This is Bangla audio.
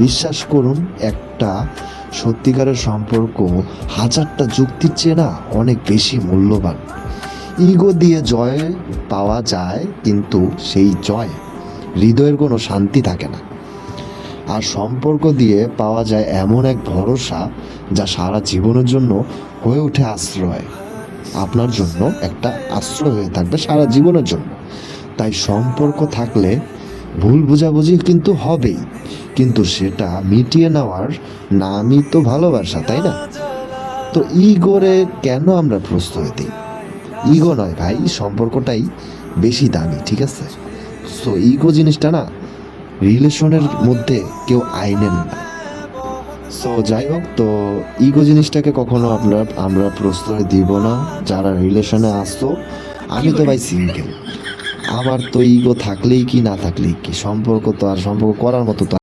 বিশ্বাস করুন, একটা সত্যিকারের সম্পর্ক হাজারটা যুক্তির চেয়ে না অনেক বেশি মূল্যবান। ইগো দিয়ে জয় পাওয়া যায়, কিন্তু সেই জয় হৃদয়ের কোনো শান্তি থাকে না। আর সম্পর্ক দিয়ে পাওয়া যায় এমন এক ভরসা যা সারা জীবনের জন্য হয়ে ওঠে আশ্রয়। আপনার জন্য একটা আশ্রয় হয়ে থাকবে সারা জীবনের জন্য। তাই সম্পর্ক থাকলে ভুল বোঝাবুঝি কিন্তু হবেই, কিন্তু সেটা মিটিয়ে নেওয়ার নামই তো ভালোবাসা, তাই না? তো ইগোরে কেন আমরা প্রশ্রয় দিই? ইগো নয় ভাই, সম্পর্কটাই বেশি দামি, ঠিক আছে? সো ইগো জিনিসটা না রিলেশনের মধ্যে কেউ আইনেন না। সো যাই হোক, তো ইগো জিনিসটাকে কখনো আমরা প্রশ্রয় দিব না। যারা রিলেশনে আসতো, আমি তো ভাই সিঙ্গেল, আমার তো ইগো থাকলেই কি না থাকলেই কি, সম্পর্ক তো আর সম্পর্ক করার মতো তো